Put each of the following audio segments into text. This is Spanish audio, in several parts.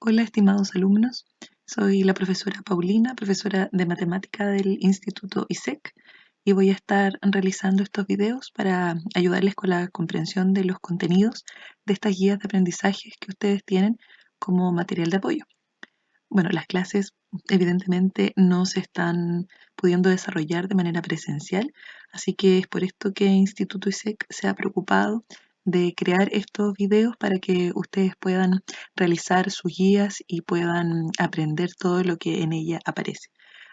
Hola, estimados alumnos. Soy la profesora Paulina, profesora de matemática del Instituto ISEC, y voy a estar realizando estos videos para ayudarles con la comprensión de los contenidos de estas guías de aprendizaje que ustedes tienen como material de apoyo. Bueno, las clases evidentemente no se están pudiendo desarrollar de manera presencial, así que es por esto que Instituto ISEC se ha preocupado de crear estos videos para que ustedes puedan realizar sus guías y puedan aprender todo lo que en ella aparece.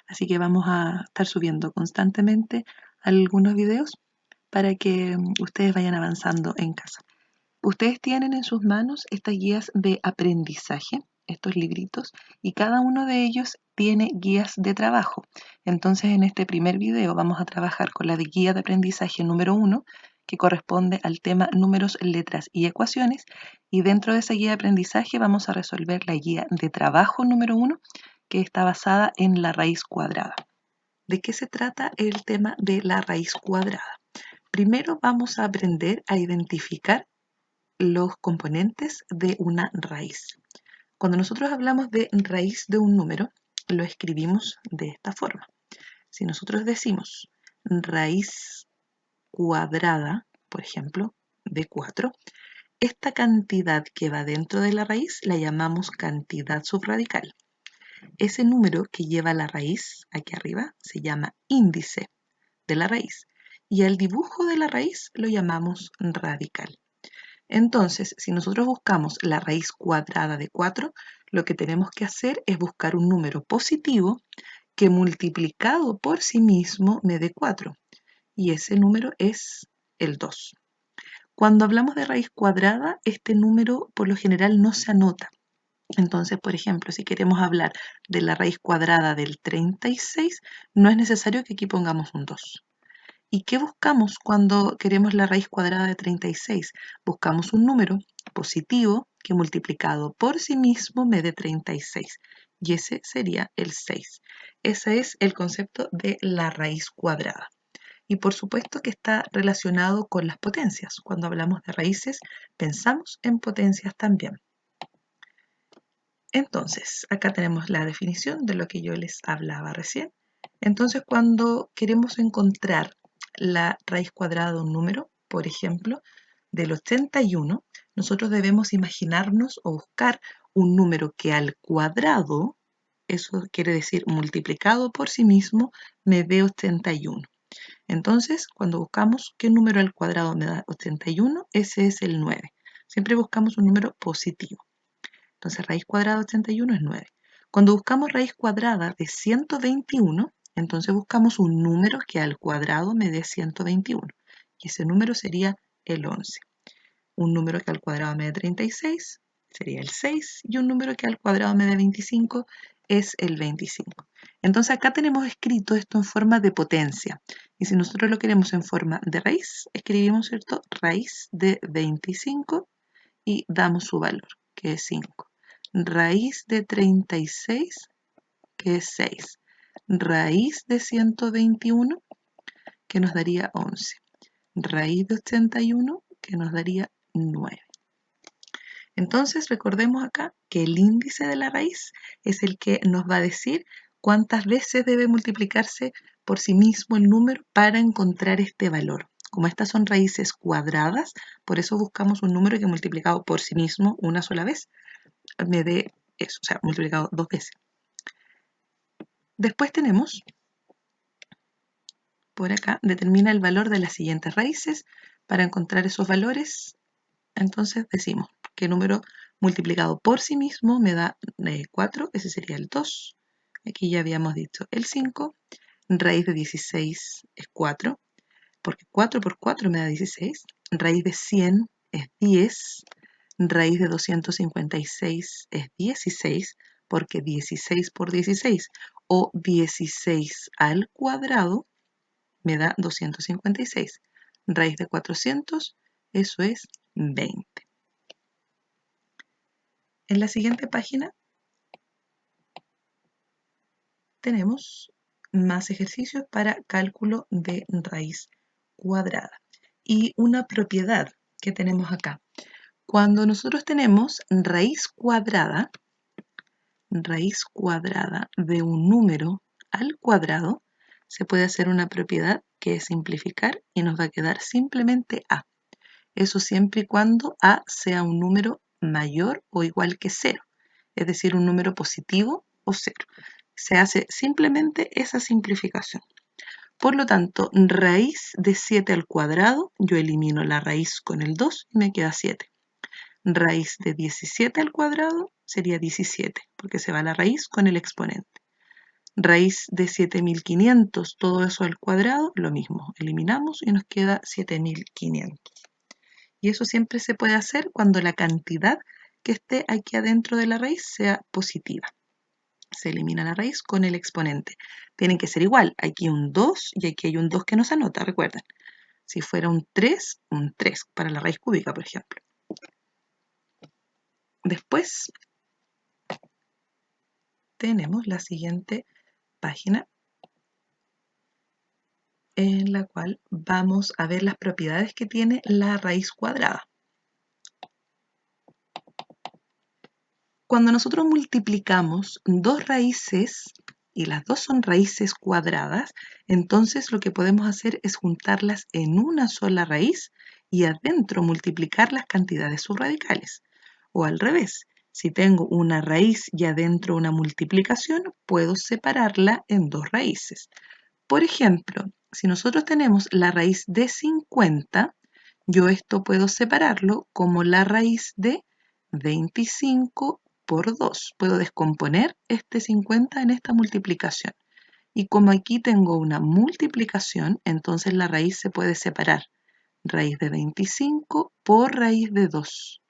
Así que vamos a estar subiendo constantemente algunos videos para que ustedes vayan avanzando en casa. Ustedes tienen en sus manos estas guías de aprendizaje, estos libritos, y cada uno de ellos tiene guías de trabajo. Entonces, en este primer video vamos a trabajar con la de guía de aprendizaje número 1, que corresponde al tema números, letras y ecuaciones, y dentro de esa guía de aprendizaje vamos a resolver la guía de trabajo número 1, que está basada en la raíz cuadrada. ¿De qué se trata el tema de la raíz cuadrada? Primero vamos a aprender a identificar los componentes de una raíz. Cuando nosotros hablamos de raíz de un número, lo escribimos de esta forma. Si nosotros decimos raíz cuadrada, por ejemplo, de 4, esta cantidad que va dentro de la raíz la llamamos cantidad subradical. Ese número que lleva la raíz aquí arriba se llama índice de la raíz y al dibujo de la raíz lo llamamos radical. Entonces, si nosotros buscamos la raíz cuadrada de 4, lo que tenemos que hacer es buscar un número positivo que multiplicado por sí mismo me dé 4. Y ese número es el 2. Cuando hablamos de raíz cuadrada, este número por lo general no se anota. Entonces, por ejemplo, si queremos hablar de la raíz cuadrada del 36, no es necesario que aquí pongamos un 2. ¿Y qué buscamos cuando queremos la raíz cuadrada de 36? Buscamos un número positivo que multiplicado por sí mismo me dé 36. Y ese sería el 6. Ese es el concepto de la raíz cuadrada. Y por supuesto que está relacionado con las potencias. Cuando hablamos de raíces, pensamos en potencias también. Entonces, acá tenemos la definición de lo que yo les hablaba recién. Entonces, cuando queremos encontrar la raíz cuadrada de un número, por ejemplo, del 81, nosotros debemos imaginarnos o buscar un número que al cuadrado, eso quiere decir multiplicado por sí mismo, me dé 81. Entonces, cuando buscamos qué número al cuadrado me da 81, ese es el 9. Siempre buscamos un número positivo. Entonces, raíz cuadrada de 81 es 9. Cuando buscamos raíz cuadrada de 121, entonces buscamos un número que al cuadrado me dé 121. Y ese número sería el 11. Un número que al cuadrado me dé 36 sería el 6. Y un número que al cuadrado me dé 25 es el 25. Entonces acá tenemos escrito esto en forma de potencia. Y si nosotros lo queremos en forma de raíz, escribimos, ¿cierto?, raíz de 25 y damos su valor, que es 5. Raíz de 36, que es 6. Raíz de 121, que nos daría 11. Raíz de 81, que nos daría 9. Entonces recordemos acá que el índice de la raíz es el que nos va a decir cuántas veces debe multiplicarse por sí mismo el número para encontrar este valor. Como estas son raíces cuadradas, por eso buscamos un número que multiplicado por sí mismo una sola vez me dé eso, o sea, multiplicado 2 veces. Después tenemos, por acá, determina el valor de las siguientes raíces. Para encontrar esos valores, entonces decimos que número multiplicado por sí mismo me da 4, ese sería el 2. Aquí ya habíamos dicho el 5. Raíz de 16 es 4, porque 4 por 4 me da 16. Raíz de 100 es 10. Raíz de 256 es 16, porque 16 por 16 o 16 al cuadrado me da 256. Raíz de 400, eso es 20. En la siguiente página tenemos más ejercicios para cálculo de raíz cuadrada. Y una propiedad que tenemos acá. Cuando nosotros tenemos raíz cuadrada, raíz cuadrada de un número al cuadrado, se puede hacer una propiedad que es simplificar y nos va a quedar simplemente a. Eso siempre y cuando a sea un número mayor o igual que 0, es decir, un número positivo o 0. Se hace simplemente esa simplificación. Por lo tanto, raíz de 7 al cuadrado, yo elimino la raíz con el 2 y me queda 7. Raíz de 17 al cuadrado sería 17, porque se va la raíz con el exponente. Raíz de 7500, todo eso al cuadrado, lo mismo. Eliminamos y nos queda 7500. Y eso siempre se puede hacer cuando la cantidad que esté aquí adentro de la raíz sea positiva. Se elimina la raíz con el exponente. Tienen que ser igual. Aquí un 2 y aquí hay un 2 que no se anota, recuerden. Si fuera un 3 para la raíz cúbica, por ejemplo. Después tenemos la siguiente página en la cual vamos a ver las propiedades que tiene la raíz cuadrada. Cuando nosotros multiplicamos dos raíces y las dos son raíces cuadradas, entonces lo que podemos hacer es juntarlas en una sola raíz y adentro multiplicar las cantidades subradicales. O al revés, si tengo una raíz y adentro una multiplicación, puedo separarla en dos raíces. Por ejemplo, si nosotros tenemos la raíz de 50, yo esto puedo separarlo como la raíz de 25 por 2. Puedo descomponer este 50 en esta multiplicación. Y como aquí tengo una multiplicación, entonces la raíz se puede separar. Raíz de 25 por raíz de 2.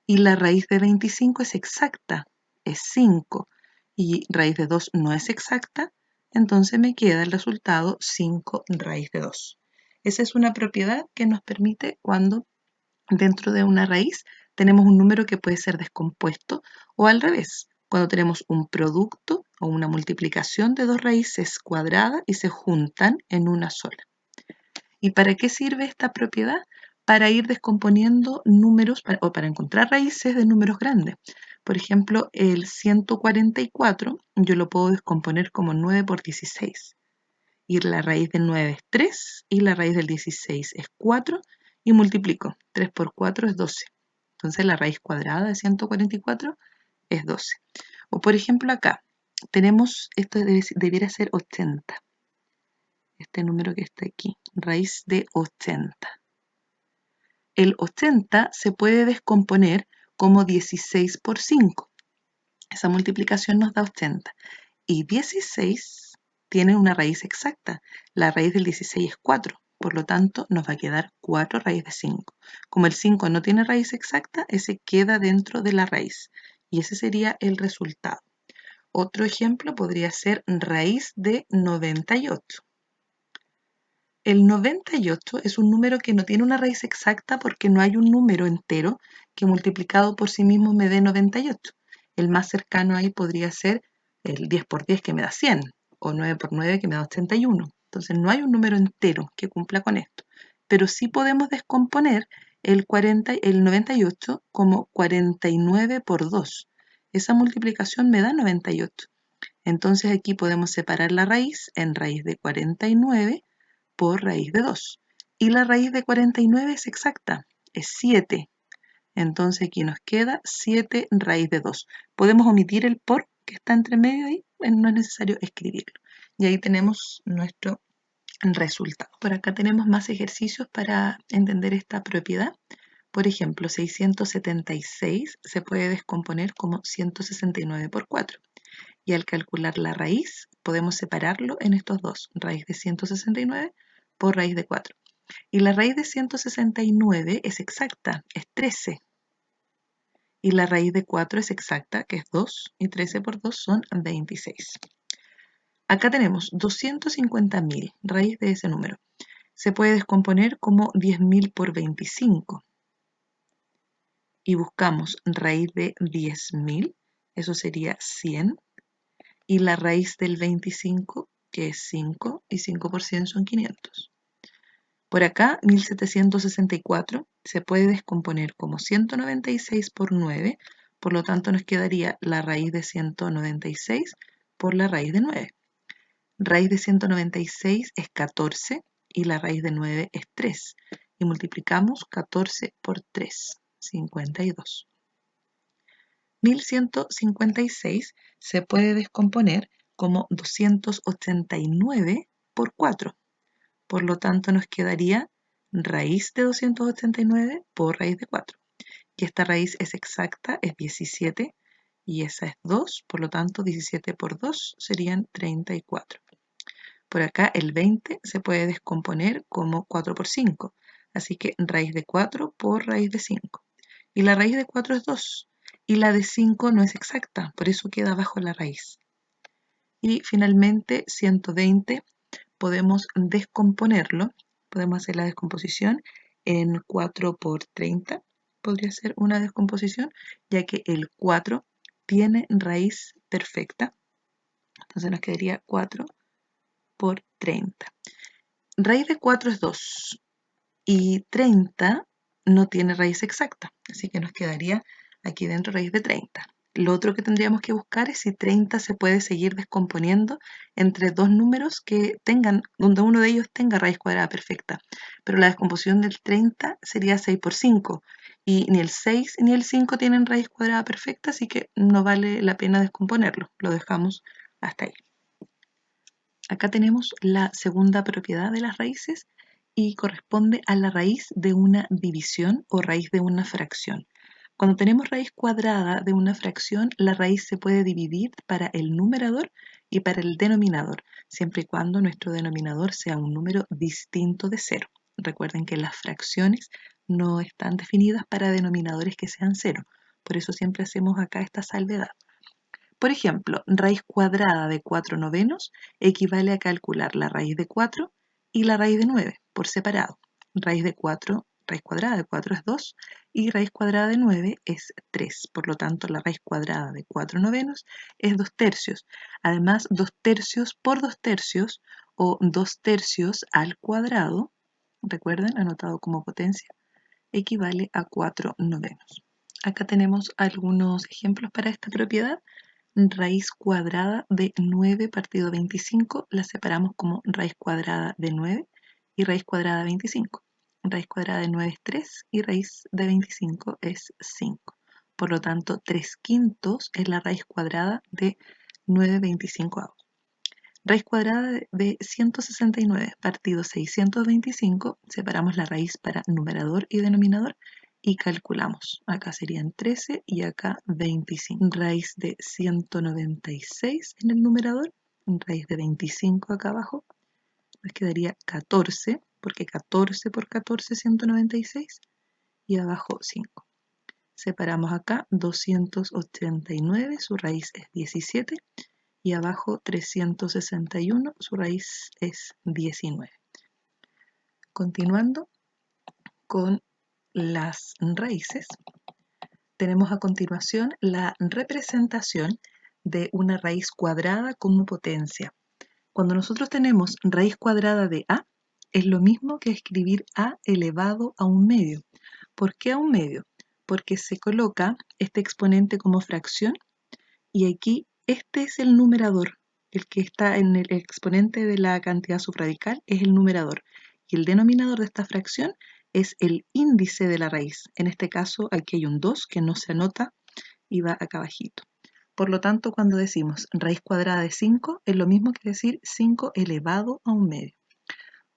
Y la raíz de 25 es exacta, es 5. Y raíz de 2 no es exacta, entonces me queda el resultado 5 raíz de 2. Esa es una propiedad que nos permite cuando dentro de una raíz tenemos un número que puede ser descompuesto o al revés, cuando tenemos un producto o una multiplicación de dos raíces cuadradas y se juntan en una sola. ¿Y para qué sirve esta propiedad? Para ir descomponiendo números o para encontrar raíces de números grandes. Por ejemplo, el 144 yo lo puedo descomponer como 9 por 16. Y la raíz del 9 es 3 y la raíz del 16 es 4 y multiplico. 3 por 4 es 12. Entonces la raíz cuadrada de 144 es 12. O por ejemplo acá, tenemos, esto debiera ser 80. Este número que está aquí, raíz de 80. El 80 se puede descomponer como 16 por 5. Esa multiplicación nos da 80. Y 16 tiene una raíz exacta. La raíz del 16 es 4. Por lo tanto, nos va a quedar 4 raíz de 5. Como el 5 no tiene raíz exacta, ese queda dentro de la raíz. Y ese sería el resultado. Otro ejemplo podría ser raíz de 98. El 98 es un número que no tiene una raíz exacta porque no hay un número entero que multiplicado por sí mismo me dé 98. El más cercano ahí podría ser el 10 por 10 que me da 100 o 9 por 9 que me da 81. Entonces no hay un número entero que cumpla con esto. Pero sí podemos descomponer el 98 como 49 por 2. Esa multiplicación me da 98. Entonces aquí podemos separar la raíz en raíz de 49 por raíz de 2. Y la raíz de 49 es exacta, es 7. Entonces aquí nos queda 7 raíz de 2. Podemos omitir el por que está entre medio ahí, no es necesario escribirlo. Y ahí tenemos nuestro resultado. Por acá tenemos más ejercicios para entender esta propiedad. Por ejemplo, 676 se puede descomponer como 169 por 4. Y al calcular la raíz, podemos separarlo en estos dos, raíz de 169 por raíz de 4. Y la raíz de 169 es exacta, es 13. Y la raíz de 4 es exacta, que es 2, y 13 por 2 son 26. Acá tenemos 250.000, raíz de ese número. Se puede descomponer como 10.000 por 25. Y buscamos raíz de 10.000, eso sería 100. Y la raíz del 25, que es 5, y 5 por 100 son 500. Por acá, 1764 se puede descomponer como 196 por 9, Por lo tanto, nos quedaría la raíz de 196 por la raíz de 9. Raíz de 196 es 14 y la raíz de 9 es 3. Y multiplicamos 14 por 3, 52. 1156 se puede descomponer como 289 por 4. Por lo tanto, nos quedaría raíz de 289 por raíz de 4. Y esta raíz es exacta, es 17, y esa es 2, por lo tanto 17 por 2 serían 34. Por acá el 20 se puede descomponer como 4 por 5, así que raíz de 4 por raíz de 5. Y la raíz de 4 es 2, y la de 5 no es exacta, por eso queda bajo la raíz. Y finalmente 120 podemos descomponerlo, podemos hacer la descomposición en 4 por 30, podría ser una descomposición, ya que el 4 tiene raíz perfecta, entonces nos quedaría 4 por 30. Raíz de 4 es 2 y 30 no tiene raíz exacta, así que nos quedaría aquí dentro raíz de 30. Lo otro que tendríamos que buscar es si 30 se puede seguir descomponiendo entre dos números que tengan, donde uno de ellos tenga raíz cuadrada perfecta. Pero la descomposición del 30 sería 6 por 5 y ni el 6 ni el 5 tienen raíz cuadrada perfecta, así que no vale la pena descomponerlo. Lo dejamos hasta ahí. Acá tenemos la segunda propiedad de las raíces y corresponde a la raíz de una división o raíz de una fracción. Cuando tenemos raíz cuadrada de una fracción, la raíz se puede dividir para el numerador y para el denominador, siempre y cuando nuestro denominador sea un número distinto de 0. Recuerden que las fracciones no están definidas para denominadores que sean 0, por eso siempre hacemos acá esta salvedad. Por ejemplo, raíz cuadrada de 4 novenos equivale a calcular la raíz de 4 y la raíz de 9 por separado. Raíz cuadrada de 4 es 2 y raíz cuadrada de 9 es 3. Por lo tanto, la raíz cuadrada de 4 novenos es 2 tercios. Además, 2 tercios por 2 tercios o 2 tercios al cuadrado, recuerden, anotado como potencia, equivale a 4 novenos. Acá tenemos algunos ejemplos para esta propiedad. Raíz cuadrada de 9 partido 25 la separamos como raíz cuadrada de 9 y raíz cuadrada de 25. Raíz cuadrada de 9 es 3 y raíz de 25 es 5. Por lo tanto, 3 quintos es la raíz cuadrada de 9/25. Raíz cuadrada de 169 partido 625, separamos la raíz para numerador y denominador y calculamos. Acá serían 13 y acá 25. Raíz de 196 en el numerador, raíz de 25 acá abajo, nos quedaría 14, porque 14 por 14 es 196, y abajo 5. Separamos acá 289, su raíz es 17, y abajo 361, su raíz es 19. Continuando con las raíces, tenemos a continuación la representación de una raíz cuadrada como potencia. Cuando nosotros tenemos raíz cuadrada de a, es lo mismo que escribir a elevado a un medio. ¿Por qué a un medio? Porque se coloca este exponente como fracción y aquí este es el numerador. El que está en el exponente de la cantidad subradical es el numerador. Y el denominador de esta fracción es el índice de la raíz. En este caso aquí hay un 2 que no se anota y va acá abajito. Por lo tanto, cuando decimos raíz cuadrada de 5, es lo mismo que decir 5 elevado a un medio.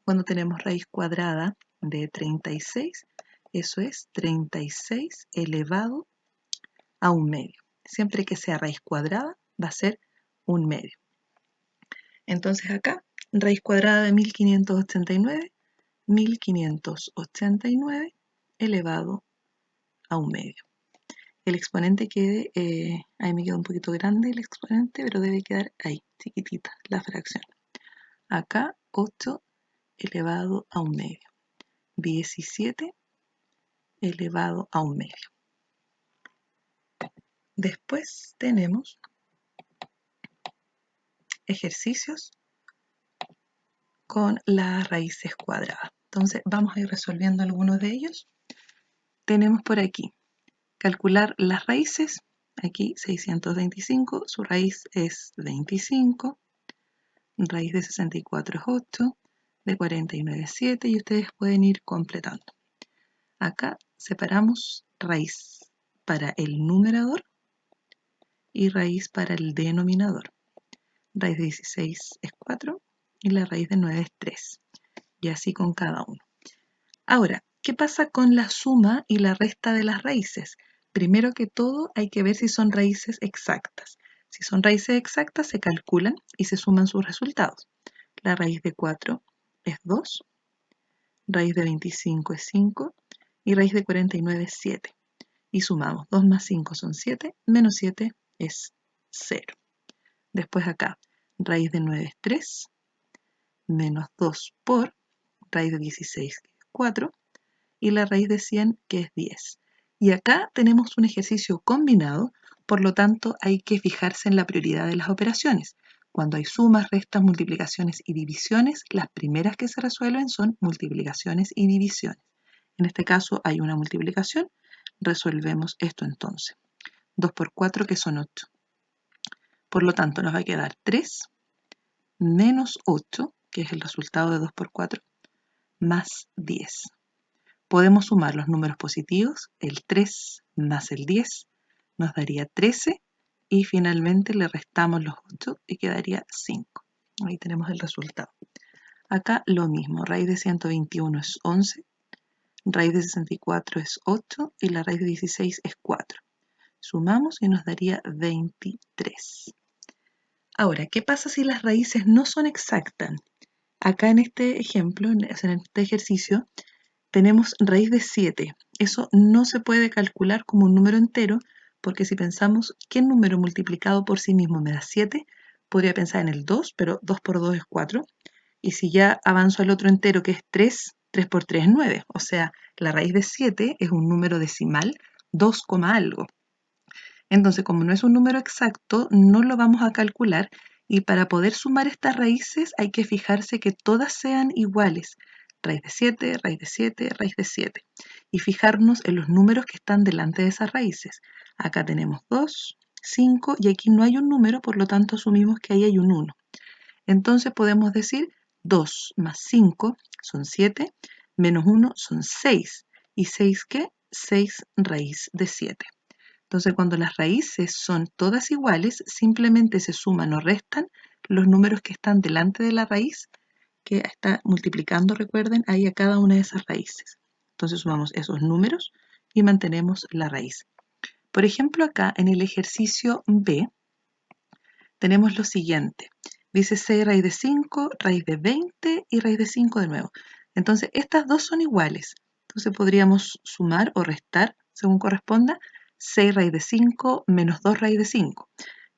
Cuando tenemos raíz cuadrada de 36, eso es 36 elevado a un medio. Siempre que sea raíz cuadrada, va a ser un medio. Entonces acá, raíz cuadrada de 1589, 1589 elevado a un medio. El exponente quede, ahí me queda un poquito grande el exponente, pero debe quedar ahí, chiquitita, la fracción. Acá 8 elevado a un medio. 17 elevado a un medio. Después tenemos ejercicios con las raíces cuadradas. Entonces vamos a ir resolviendo algunos de ellos. Tenemos por aquí calcular las raíces aquí 625, su raíz es 25, raíz de 64 es 8, de 49 es 7 y ustedes pueden ir completando. Acá separamos raíz para el numerador y raíz para el denominador. Raíz de 16 es 4 y la raíz de 9 es 3. Y así con cada uno. Ahora, ¿qué pasa con la suma y la resta de las raíces? Primero que todo hay que ver si son raíces exactas. Si son raíces exactas se calculan y se suman sus resultados. La raíz de 4 es 2, raíz de 25 es 5 y raíz de 49 es 7. Y sumamos 2 más 5 son 7, menos 7 es 0. Después acá, raíz de 9 es 3, menos 2 por raíz de 16 que es 4 y la raíz de 100 que es 10. Y acá tenemos un ejercicio combinado, por lo tanto hay que fijarse en la prioridad de las operaciones. Cuando hay sumas, restas, multiplicaciones y divisiones, las primeras que se resuelven son multiplicaciones y divisiones. En este caso hay una multiplicación, resolvemos esto entonces. 2 por 4 que son 8. Por lo tanto nos va a quedar 3 menos 8, que es el resultado de 2 por 4, más 10. Podemos sumar los números positivos, el 3 más el 10 nos daría 13 y finalmente le restamos los 8 y quedaría 5. Ahí tenemos el resultado. Acá lo mismo, raíz de 121 es 11, raíz de 64 es 8 y la raíz de 16 es 4. Sumamos y nos daría 23. Ahora, ¿qué pasa si las raíces no son exactas? Acá en este ejemplo, en este ejercicio, tenemos raíz de 7. Eso no se puede calcular como un número entero, porque si pensamos qué número multiplicado por sí mismo me da 7, podría pensar en el 2, pero 2 por 2 es 4. Y si ya avanzo al otro entero que es 3, 3 por 3 es 9. O sea, la raíz de 7 es un número decimal, 2, algo. Entonces, como no es un número exacto, no lo vamos a calcular y para poder sumar estas raíces hay que fijarse que todas sean iguales. Raíz de 7, raíz de 7, raíz de 7. Y fijarnos en los números que están delante de esas raíces. Acá tenemos 2, 5 y aquí no hay un número, por lo tanto asumimos que ahí hay un 1. Entonces podemos decir 2 más 5 son 7, menos 1 son 6. ¿Y 6 qué? 6 raíz de 7. Entonces, cuando las raíces son todas iguales, simplemente se suman o restan los números que están delante de la raíz, que está multiplicando, recuerden, ahí a cada una de esas raíces. Entonces sumamos esos números y mantenemos la raíz. Por ejemplo, acá en el ejercicio B, tenemos lo siguiente. Dice 6 raíz de 5, raíz de 20 y raíz de 5 de nuevo. Entonces, estas dos son iguales. Entonces podríamos sumar o restar, según corresponda, 6 raíz de 5 menos 2 raíz de 5.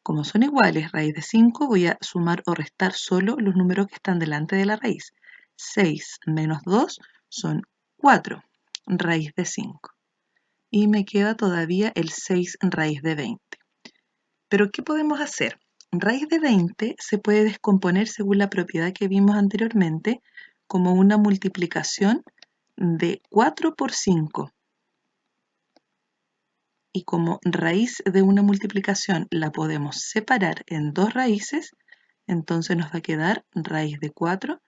Como son iguales, raíz de 5, voy a sumar o restar solo los números que están delante de la raíz. 6 menos 2 son 4 raíz de 5. Y me queda todavía el 6 raíz de 20. Pero, ¿qué podemos hacer? Raíz de 20 se puede descomponer según la propiedad que vimos anteriormente como una multiplicación de 4 por 5. Y como raíz de una multiplicación la podemos separar en dos raíces, entonces nos va a quedar raíz de 4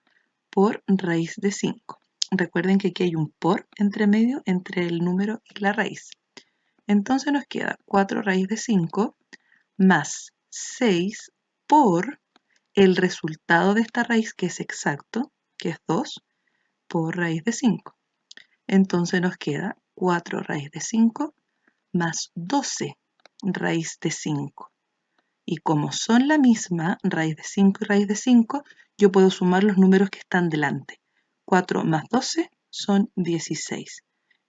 por raíz de 5. Recuerden que aquí hay un por entre medio entre el número y la raíz. Entonces nos queda 4 raíz de 5 más 6 por el resultado de esta raíz, que es exacto, que es 2, por raíz de 5. Entonces nos queda 4 raíz de 5 más 12 raíz de 5. Y como son la misma, raíz de 5 y raíz de 5, yo puedo sumar los números que están delante. 4 más 12 son 16.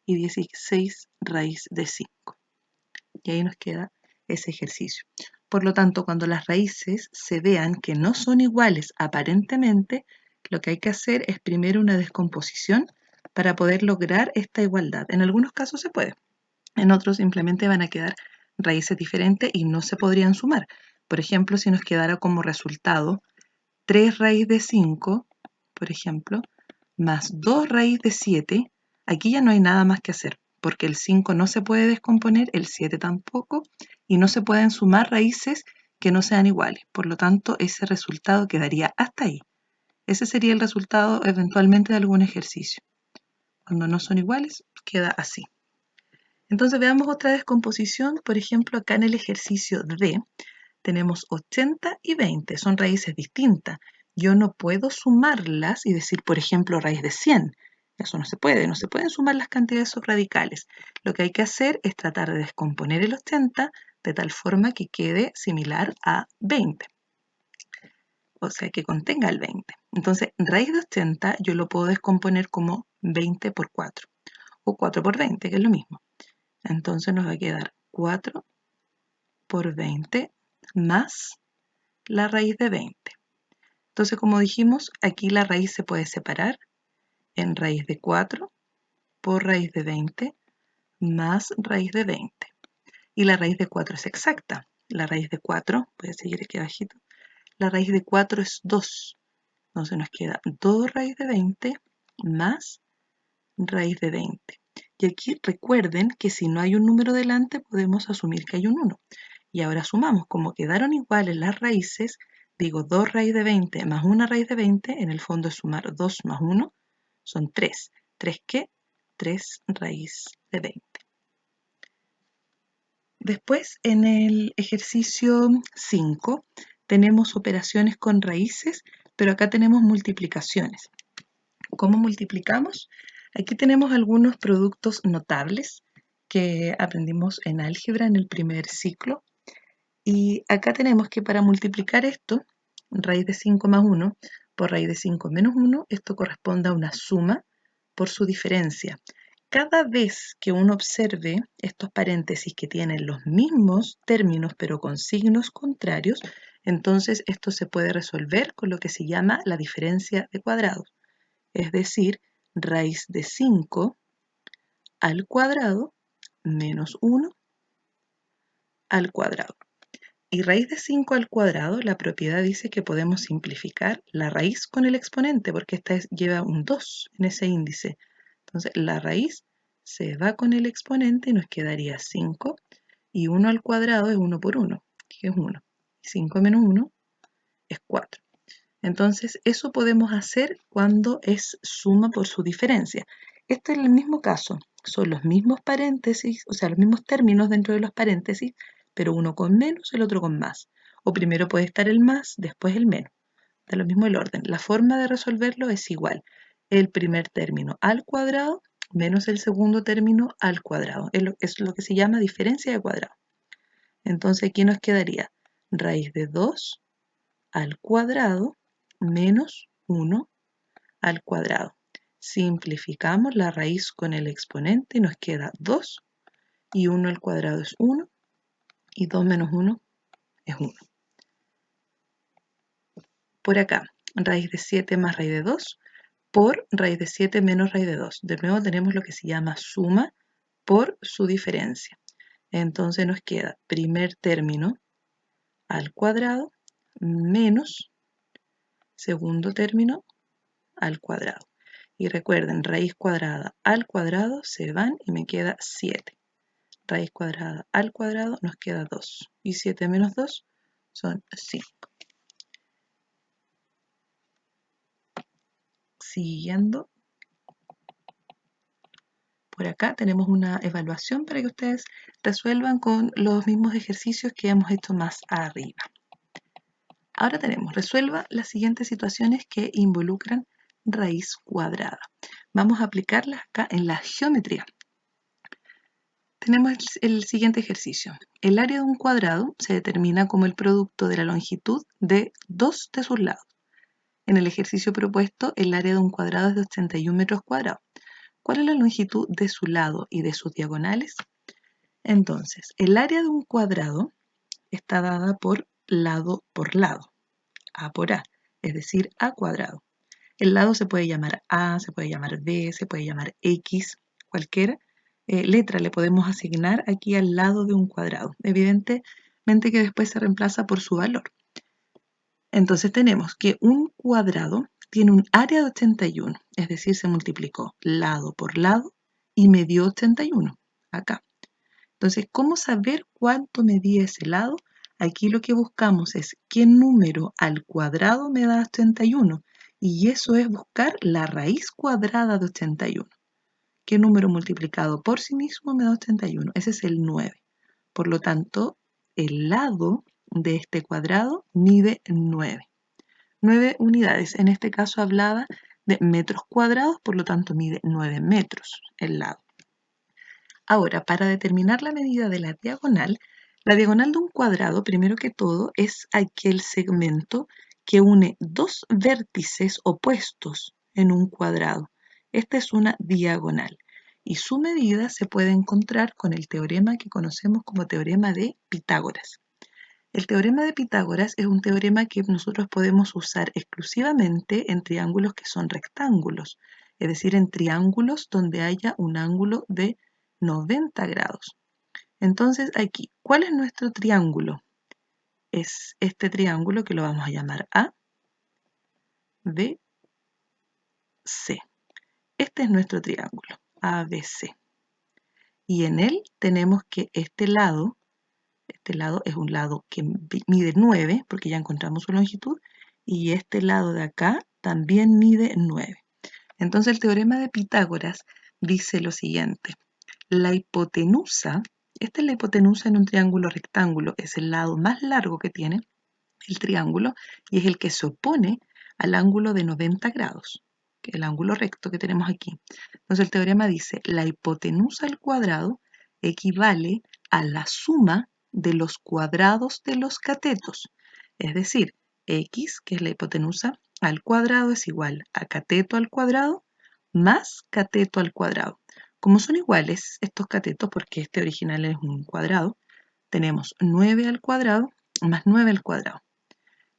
Y 16 raíz de 5. Y ahí nos queda ese ejercicio. Por lo tanto, cuando las raíces se vean que no son iguales aparentemente, lo que hay que hacer es primero una descomposición para poder lograr esta igualdad. En algunos casos se puede, en otros simplemente van a quedar raíces diferentes y no se podrían sumar. Por ejemplo, si nos quedara como resultado 3 raíz de 5, por ejemplo, más 2 raíz de 7, aquí ya no hay nada más que hacer, porque el 5 no se puede descomponer, el 7 tampoco, y no se pueden sumar raíces que no sean iguales. Por lo tanto, ese resultado quedaría hasta ahí. Ese sería el resultado eventualmente de algún ejercicio. Cuando no son iguales, queda así. Entonces veamos otra descomposición. Por ejemplo, acá en el ejercicio D tenemos 80 y 20. Son raíces distintas. Yo no puedo sumarlas y decir, por ejemplo, raíz de 100. Eso no se puede. No se pueden sumar las cantidades subradicales. Lo que hay que hacer es tratar de descomponer el 80 de tal forma que quede similar a 20. O sea, que contenga el 20. Entonces, raíz de 80 yo lo puedo descomponer como 20 por 4 o 4 por 20, que es lo mismo. Entonces nos va a quedar 4 por 20 más la raíz de 20. Entonces, como dijimos, aquí la raíz se puede separar en raíz de 4 por raíz de 20 más raíz de 20. Y la raíz de 4 es exacta. La raíz de 4, voy a seguir aquí abajito, la raíz de 4 es 2. Entonces nos queda 2 raíz de 20 más raíz de 20. Y aquí recuerden que si no hay un número delante podemos asumir que hay un 1. Y ahora sumamos, como quedaron iguales las raíces, digo 2 raíz de 20 más 1 raíz de 20, en el fondo es sumar 2 más 1, son 3. ¿3 qué? 3 raíz de 20. Después, en el ejercicio 5, tenemos operaciones con raíces, pero acá tenemos multiplicaciones. ¿Cómo multiplicamos? Aquí tenemos algunos productos notables que aprendimos en álgebra en el primer ciclo. Y acá tenemos que para multiplicar esto, raíz de 5 más 1 por raíz de 5 menos 1, esto corresponde a una suma por su diferencia. Cada vez que uno observe estos paréntesis que tienen los mismos términos pero con signos contrarios, entonces esto se puede resolver con lo que se llama la diferencia de cuadrados. Es decir, raíz de 5 al cuadrado menos 1 al cuadrado. Y raíz de 5 al cuadrado, la propiedad dice que podemos simplificar la raíz con el exponente, porque esta lleva un 2 en ese índice. Entonces, la raíz se va con el exponente y nos quedaría 5, y 1 al cuadrado es 1 por 1, que es 1. Y 5 menos 1 es 4. Entonces, eso podemos hacer cuando es suma por su diferencia. Este es el mismo caso. Son los mismos paréntesis, o sea, los mismos términos dentro de los paréntesis, pero uno con menos, el otro con más. O primero puede estar el más, después el menos. Da lo mismo el orden. La forma de resolverlo es igual. El primer término al cuadrado menos el segundo término al cuadrado. Es lo que se llama diferencia de cuadrado. Entonces aquí nos quedaría raíz de 2 al cuadrado menos 1 al cuadrado. Simplificamos la raíz con el exponente y nos queda 2, y 1 al cuadrado es 1, y 2 menos 1 es 1. Por acá, raíz de 7 más raíz de 2 por raíz de 7 menos raíz de 2. De nuevo tenemos lo que se llama suma por su diferencia. Entonces nos queda primer término al cuadrado menos segundo término al cuadrado. Y recuerden, raíz cuadrada al cuadrado se van y me queda 7. Raíz cuadrada al cuadrado nos queda 2. Y 7 menos 2 son 5. Siguiendo. Por acá tenemos una evaluación para que ustedes resuelvan con los mismos ejercicios que hemos hecho más arriba. Ahora tenemos, resuelva las siguientes situaciones que involucran raíz cuadrada. Vamos a aplicarlas acá en la geometría. Tenemos el siguiente ejercicio. El área de un cuadrado se determina como el producto de la longitud de dos de sus lados. En el ejercicio propuesto, el área de un cuadrado es de 81 metros cuadrados. ¿Cuál es la longitud de su lado y de sus diagonales? Entonces, el área de un cuadrado está dada por lado, A por A, es decir, A cuadrado. El lado se puede llamar A, se puede llamar B, se puede llamar X, cualquier letra le podemos asignar aquí al lado de un cuadrado. Evidentemente que después se reemplaza por su valor. Entonces tenemos que un cuadrado tiene un área de 81, es decir, se multiplicó lado por lado y me dio 81 acá. Entonces, ¿cómo saber cuánto medía ese lado? Aquí lo que buscamos es qué número al cuadrado me da 81. Y eso es buscar la raíz cuadrada de 81. ¿Qué número multiplicado por sí mismo me da 81? Ese es el 9. Por lo tanto, el lado de este cuadrado mide 9. 9 unidades. En este caso hablaba de metros cuadrados, por lo tanto mide 9 metros el lado. Ahora, para determinar la medida de la diagonal de un cuadrado, primero que todo, es aquel segmento que une dos vértices opuestos en un cuadrado. Esta es una diagonal y su medida se puede encontrar con el teorema que conocemos como teorema de Pitágoras. El teorema de Pitágoras es un teorema que nosotros podemos usar exclusivamente en triángulos que son rectángulos, es decir, en triángulos donde haya un ángulo de 90 grados. Entonces aquí, ¿cuál es nuestro triángulo? Es este triángulo que lo vamos a llamar A, B, C. Este es nuestro triángulo, ABC. Y en él tenemos que este lado es un lado que mide 9, porque ya encontramos su longitud, y este lado de acá también mide 9. Entonces el teorema de Pitágoras dice lo siguiente. La hipotenusa, esta es la hipotenusa en un triángulo rectángulo, es el lado más largo que tiene el triángulo y es el que se opone al ángulo de 90 grados, que es el ángulo recto que tenemos aquí. Entonces el teorema dice, la hipotenusa al cuadrado equivale a la suma de los cuadrados de los catetos. Es decir, x, que es la hipotenusa, al cuadrado es igual a cateto al cuadrado más cateto al cuadrado. Como son iguales estos catetos, porque este original es un cuadrado, tenemos 9 al cuadrado más 9 al cuadrado.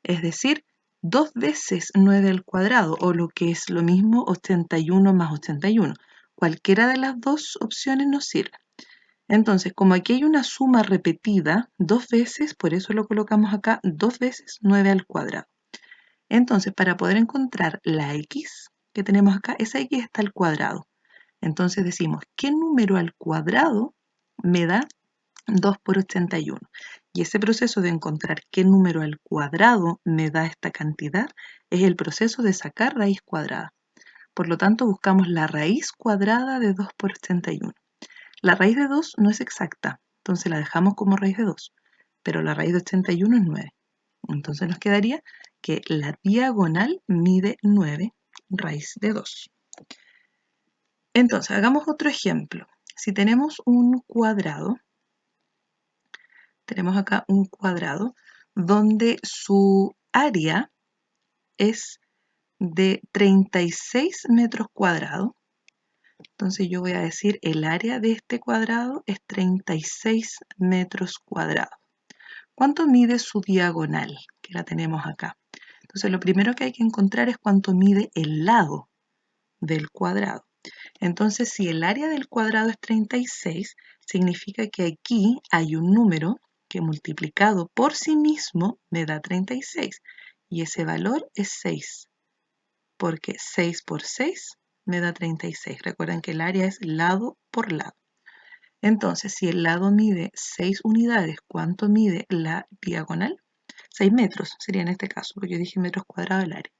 Es decir, 2 veces 9 al cuadrado, o lo que es lo mismo, 81 más 81. Cualquiera de las dos opciones nos sirve. Entonces, como aquí hay una suma repetida 2 veces, por eso lo colocamos acá, 2 veces 9 al cuadrado. Entonces, para poder encontrar la x que tenemos acá, esa x está al cuadrado. Entonces decimos, ¿qué número al cuadrado me da 2 por 81? Y ese proceso de encontrar qué número al cuadrado me da esta cantidad es el proceso de sacar raíz cuadrada. Por lo tanto, buscamos la raíz cuadrada de 2 por 81. La raíz de 2 no es exacta, entonces la dejamos como raíz de 2, pero la raíz de 81 es 9. Entonces nos quedaría que la diagonal mide 9 raíz de 2. Entonces, hagamos otro ejemplo. Si tenemos un cuadrado, tenemos acá un cuadrado donde su área es de 36 metros cuadrados. Entonces yo voy a decir el área de este cuadrado es 36 metros cuadrados. ¿Cuánto mide su diagonal? Que la tenemos acá. Entonces lo primero que hay que encontrar es cuánto mide el lado del cuadrado. Entonces si el área del cuadrado es 36, significa que aquí hay un número que multiplicado por sí mismo me da 36. Y ese valor es 6, porque 6 por 6 me da 36. Recuerden que el área es lado por lado. Entonces, si el lado mide 6 unidades, ¿cuánto mide la diagonal? 6 metros sería en este caso, porque yo dije metros cuadrados del área.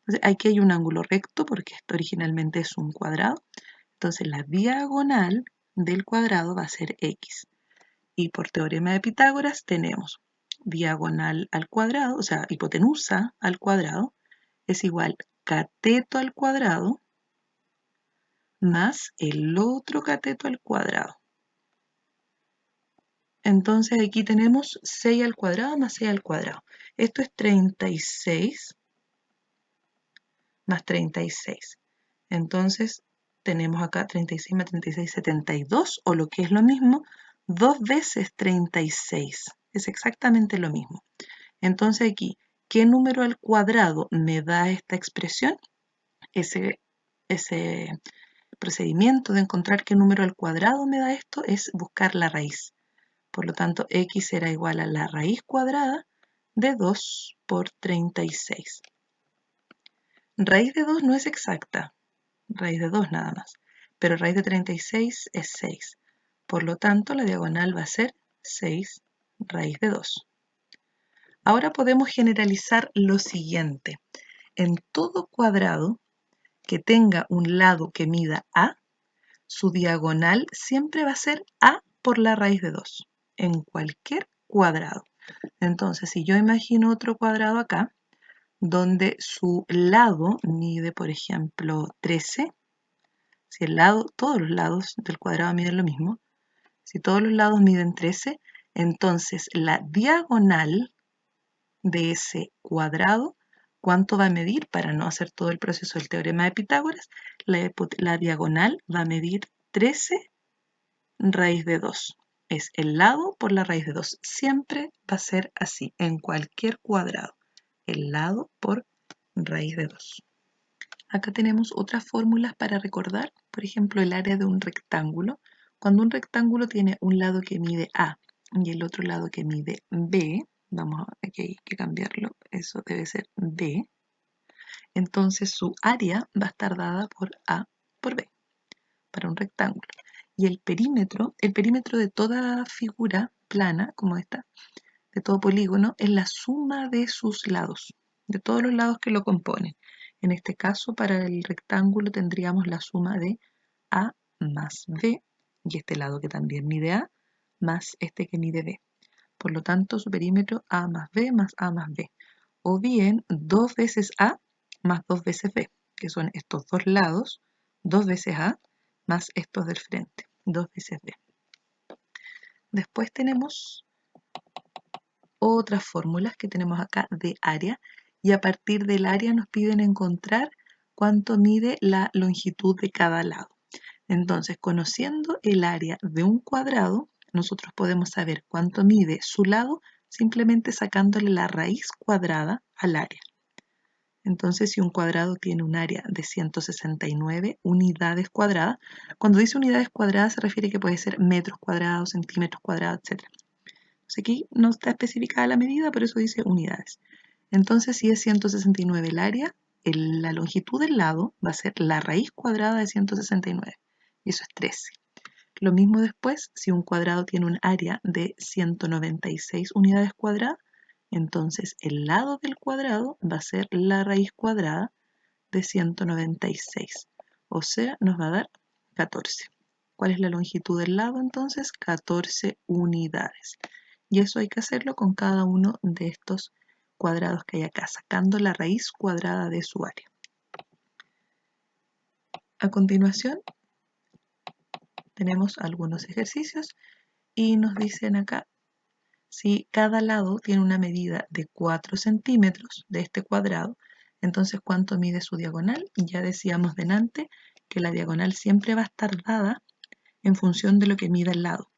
Entonces, aquí hay un ángulo recto, porque esto originalmente es un cuadrado. Entonces, la diagonal del cuadrado va a ser x. Y por teorema de Pitágoras tenemos diagonal al cuadrado, o sea, hipotenusa al cuadrado, es igual cateto al cuadrado más el otro cateto al cuadrado. Entonces aquí tenemos 6 al cuadrado más 6 al cuadrado. Esto es 36 más 36. Entonces tenemos acá 36 más 36, 72, o lo que es lo mismo, 2 veces 36. Es exactamente lo mismo. Entonces aquí, ¿qué número al cuadrado me da esta expresión? Ese procedimiento de encontrar qué número al cuadrado me da esto es buscar la raíz. Por lo tanto, x será igual a la raíz cuadrada de 2 por 36. Raíz de 2 no es exacta, raíz de 2 nada más, pero raíz de 36 es 6. Por lo tanto, la diagonal va a ser 6 raíz de 2. Ahora podemos generalizar lo siguiente. En todo cuadrado que tenga un lado que mida a, su diagonal siempre va a ser a por la raíz de 2. En cualquier cuadrado. Entonces, si yo imagino otro cuadrado acá, donde su lado mide, por ejemplo, 13, si todos los lados del cuadrado miden lo mismo, si todos los lados miden 13, entonces la diagonal de ese cuadrado, ¿cuánto va a medir? Para no hacer todo el proceso del teorema de Pitágoras, la diagonal va a medir 13 raíz de 2. Es el lado por la raíz de 2. Siempre va a ser así, en cualquier cuadrado. El lado por raíz de 2. Acá tenemos otras fórmulas para recordar. Por ejemplo, el área de un rectángulo. Cuando un rectángulo tiene un lado que mide A y el otro lado que mide B, aquí hay que cambiarlo, eso debe ser B, entonces su área va a estar dada por A por B, para un rectángulo. Y el perímetro de toda figura plana, como esta, de todo polígono, es la suma de sus lados, de todos los lados que lo componen. En este caso, para el rectángulo tendríamos la suma de A más B, y este lado que también mide A, más este que mide B. Por lo tanto, su perímetro A más B más A más B. O bien 2 veces A más 2 veces B, que son estos dos lados, 2 veces A más estos del frente, 2 veces B. Después tenemos otras fórmulas que tenemos acá de área, y a partir del área nos piden encontrar cuánto mide la longitud de cada lado. Entonces, conociendo el área de un cuadrado, nosotros podemos saber cuánto mide su lado simplemente sacándole la raíz cuadrada al área. Entonces, si un cuadrado tiene un área de 169 unidades cuadradas, cuando dice unidades cuadradas se refiere que puede ser metros cuadrados, centímetros cuadrados, etc. Entonces, aquí no está especificada la medida, por eso dice unidades. Entonces, si es 169 el área, la longitud del lado va a ser la raíz cuadrada de 169. Y eso es 13. Lo mismo después, si un cuadrado tiene un área de 196 unidades cuadradas, entonces el lado del cuadrado va a ser la raíz cuadrada de 196. O sea, nos va a dar 14. ¿Cuál es la longitud del lado entonces? 14 unidades. Y eso hay que hacerlo con cada uno de estos cuadrados que hay acá, sacando la raíz cuadrada de su área. A continuación, tenemos algunos ejercicios y nos dicen acá, si cada lado tiene una medida de 4 centímetros de este cuadrado, entonces ¿cuánto mide su diagonal? Ya decíamos delante que la diagonal siempre va a estar dada en función de lo que mida el lado.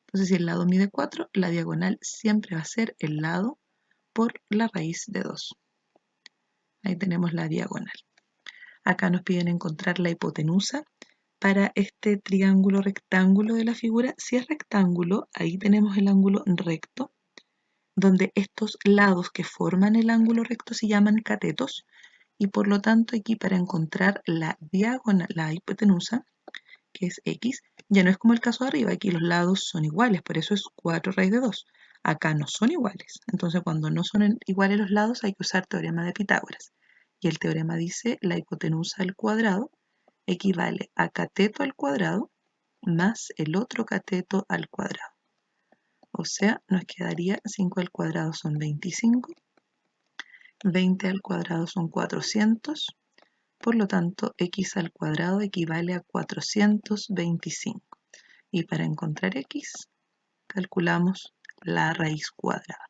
Entonces, si el lado mide 4, la diagonal siempre va a ser el lado por la raíz de 2. Ahí tenemos la diagonal. Acá nos piden encontrar la hipotenusa para este triángulo rectángulo de la figura. Si es rectángulo, ahí tenemos el ángulo recto, donde estos lados que forman el ángulo recto se llaman catetos, y por lo tanto aquí para encontrar la diagonal, la hipotenusa, que es x, ya no es como el caso de arriba, aquí los lados son iguales, por eso es 4 raíz de 2. Acá no son iguales, entonces cuando no son iguales los lados hay que usar teorema de Pitágoras. Y el teorema dice la hipotenusa al cuadrado equivale a cateto al cuadrado más el otro cateto al cuadrado. O sea, nos quedaría 5 al cuadrado son 25, 20 al cuadrado son 400, por lo tanto, x al cuadrado equivale a 425. Y para encontrar x, calculamos la raíz cuadrada.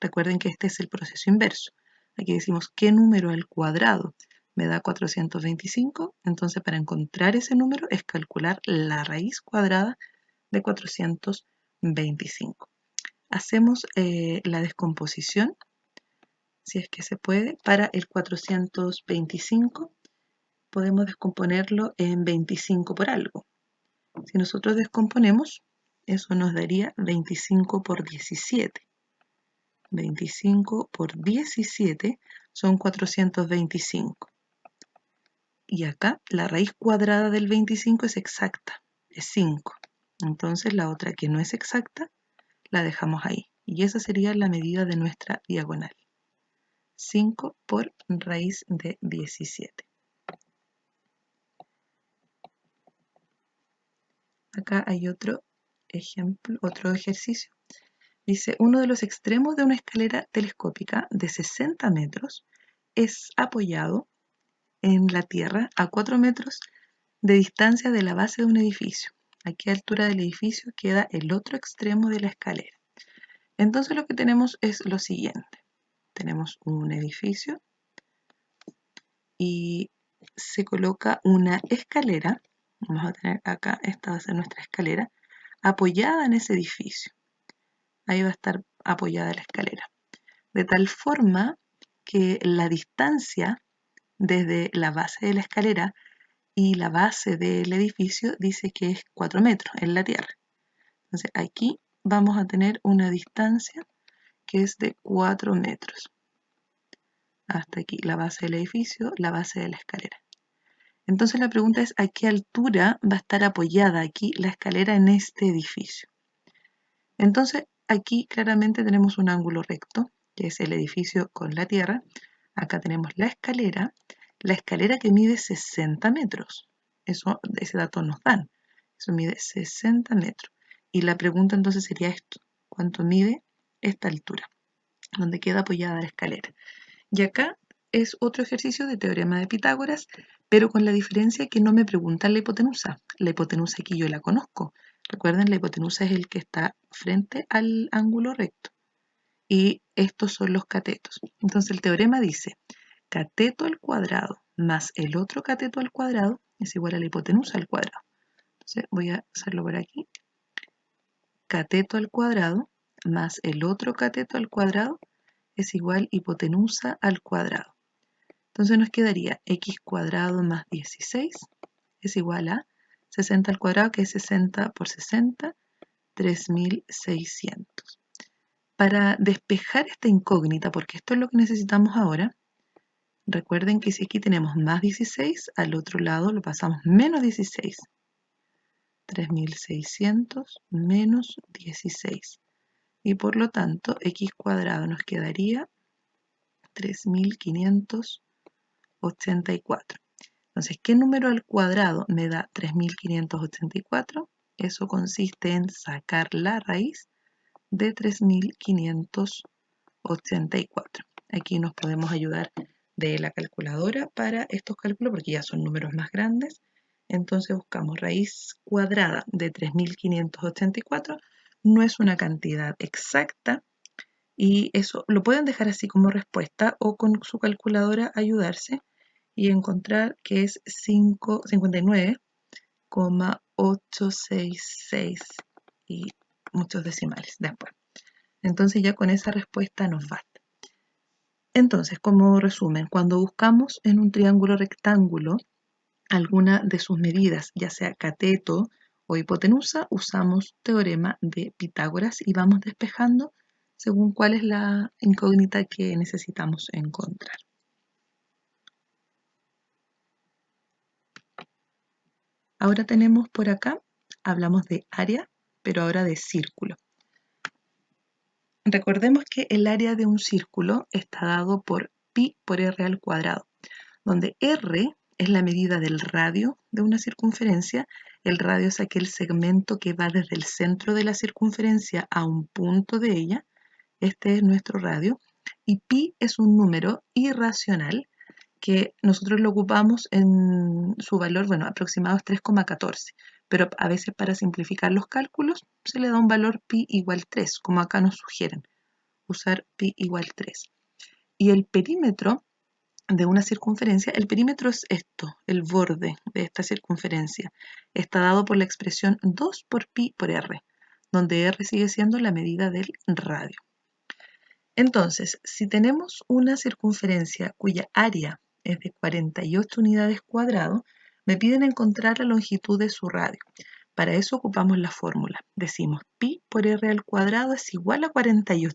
Recuerden que este es el proceso inverso. Aquí decimos qué número al cuadrado me da 425. Entonces, para encontrar ese número es calcular la raíz cuadrada de 425. Hacemos la descomposición, si es que se puede, para el 425. Podemos descomponerlo en 25 por algo. Si nosotros descomponemos, eso nos daría 25 por 17. 25 por 17 son 425. Y acá la raíz cuadrada del 25 es exacta, es 5. Entonces la otra que no es exacta la dejamos ahí. Y esa sería la medida de nuestra diagonal. 5 por raíz de 17. Acá hay otro ejemplo, otro ejercicio. Dice, uno de los extremos de una escalera telescópica de 60 metros es apoyado en la tierra a 4 metros de distancia de la base de un edificio. ¿A qué altura del edificio queda el otro extremo de la escalera? Entonces lo que tenemos es lo siguiente. Tenemos un edificio y se coloca una escalera. Vamos a tener acá, esta va a ser nuestra escalera, apoyada en ese edificio. Ahí va a estar apoyada la escalera. De tal forma que la distancia desde la base de la escalera y la base del edificio dice que es 4 metros en la tierra. Entonces aquí vamos a tener una distancia que es de 4 metros. Hasta aquí la base del edificio, la base de la escalera. Entonces la pregunta es ¿a qué altura va a estar apoyada aquí la escalera en este edificio? Entonces aquí claramente tenemos un ángulo recto, que es el edificio con la tierra. Acá tenemos la escalera que mide 60 metros. Ese dato nos dan. Eso mide 60 metros. Y la pregunta entonces sería esto. ¿Cuánto mide esta altura? Donde queda apoyada la escalera. Y acá es otro ejercicio de teorema de Pitágoras, pero con la diferencia que no me preguntan la hipotenusa. La hipotenusa aquí yo la conozco. Recuerden, la hipotenusa es el que está frente al ángulo recto. Y estos son los catetos. Entonces el teorema dice, cateto al cuadrado más el otro cateto al cuadrado es igual a la hipotenusa al cuadrado. Entonces voy a hacerlo por aquí. Cateto al cuadrado más el otro cateto al cuadrado es igual hipotenusa al cuadrado. Entonces nos quedaría x cuadrado más 16 es igual a 60 al cuadrado, que es 60 por 60, 3600. Para despejar esta incógnita, porque esto es lo que necesitamos ahora, recuerden que si aquí tenemos más 16, al otro lado lo pasamos menos 16. 3600 menos 16. Y por lo tanto, x cuadrado nos quedaría 3584. Entonces, ¿qué número al cuadrado me da 3584? Eso consiste en sacar la raíz de 3584. Aquí nos podemos ayudar de la calculadora para estos cálculos porque ya son números más grandes. Entonces buscamos raíz cuadrada de 3584. No es una cantidad exacta y eso lo pueden dejar así como respuesta o con su calculadora ayudarse y encontrar que es 59,866 y muchos decimales después. Entonces ya con esa respuesta nos basta. Entonces, como resumen, cuando buscamos en un triángulo rectángulo alguna de sus medidas, ya sea cateto o hipotenusa, usamos teorema de Pitágoras y vamos despejando según cuál es la incógnita que necesitamos encontrar. Ahora tenemos por acá, hablamos de área, pero ahora de círculo. Recordemos que el área de un círculo está dado por pi por r al cuadrado, donde r es la medida del radio de una circunferencia. El radio es aquel segmento que va desde el centro de la circunferencia a un punto de ella. Este es nuestro radio. Y pi es un número irracional que nosotros lo ocupamos en su valor, bueno, aproximado es 3,14, pero a veces para simplificar los cálculos se le da un valor pi igual 3, como acá nos sugieren, usar pi igual 3. Y el perímetro de una circunferencia, el perímetro es esto, el borde de esta circunferencia. Está dado por la expresión 2 por pi por r, donde r sigue siendo la medida del radio. Entonces, si tenemos una circunferencia cuya área es de 48 unidades cuadradas, me piden encontrar la longitud de su radio. Para eso ocupamos la fórmula. Decimos pi por r al cuadrado es igual a 48,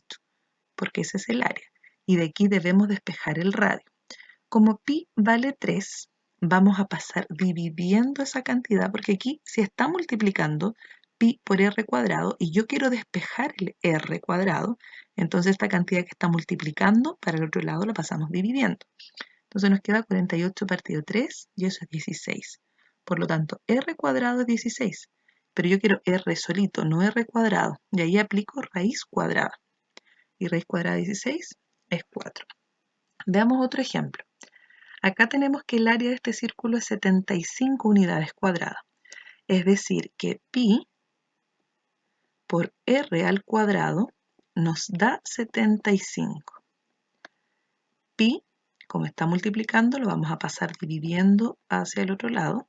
porque ese es el área. Y de aquí debemos despejar el radio. Como pi vale 3, vamos a pasar dividiendo esa cantidad, porque aquí si está multiplicando, pi por r cuadrado y yo quiero despejar el r cuadrado, entonces esta cantidad que está multiplicando para el otro lado la pasamos dividiendo. Entonces nos queda 48 partido 3 y eso es 16. Por lo tanto, r cuadrado es 16, pero yo quiero r solito, no r cuadrado, y ahí aplico raíz cuadrada. Y raíz cuadrada de 16 es 4. Veamos otro ejemplo. Acá tenemos que el área de este círculo es 75 unidades cuadradas. Es decir, que pi por r al cuadrado nos da 75. Pi, como está multiplicando, lo vamos a pasar dividiendo hacia el otro lado.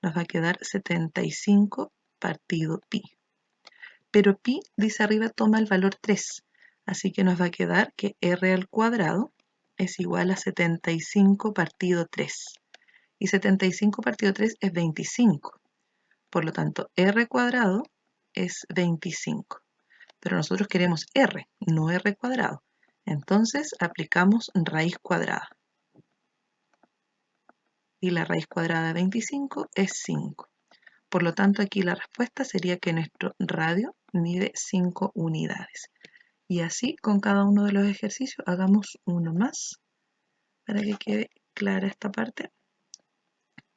Nos va a quedar 75 partido pi. Pero pi, dice arriba, toma el valor 3. Así que nos va a quedar que r al cuadrado es igual a 75 partido 3. Y 75 partido 3 es 25. Por lo tanto, r cuadrado es 25. Pero nosotros queremos r, no r cuadrado. Entonces aplicamos raíz cuadrada. Y la raíz cuadrada de 25 es 5. Por lo tanto, aquí la respuesta sería que nuestro radio mide 5 unidades. Y así con cada uno de los ejercicios hagamos uno más para que quede clara esta parte.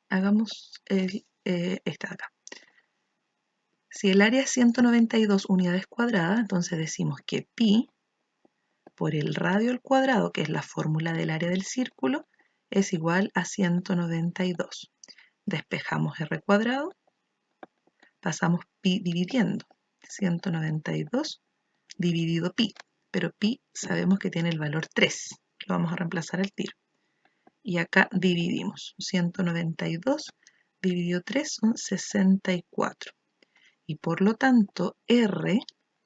Hagamos esta de acá. Si el área es 192 unidades cuadradas, entonces decimos que pi por el radio al cuadrado, que es la fórmula del área del círculo, es igual a 192. Despejamos r cuadrado, pasamos pi dividiendo. 192 dividido pi, pero pi sabemos que tiene el valor 3. Lo vamos a reemplazar al tiro. Y acá dividimos. 192 dividido 3 son 64. Y por lo tanto, r,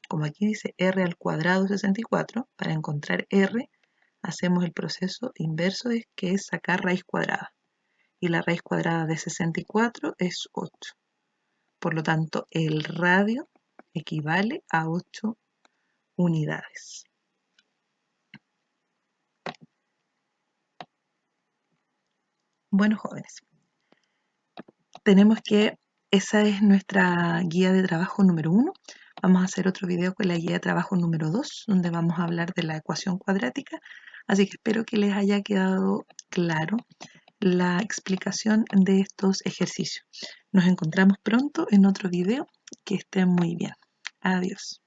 como aquí dice r al cuadrado 64, para encontrar r, hacemos el proceso inverso, que es sacar raíz cuadrada. Y la raíz cuadrada de 64 es 8. Por lo tanto, el radio equivale a 8 unidades. Bueno, jóvenes, tenemos que esa es nuestra guía de trabajo número 1. Vamos a hacer otro video con la guía de trabajo número 2, donde vamos a hablar de la ecuación cuadrática. Así que espero que les haya quedado claro la explicación de estos ejercicios. Nos encontramos pronto en otro video. Que estén muy bien. Adiós.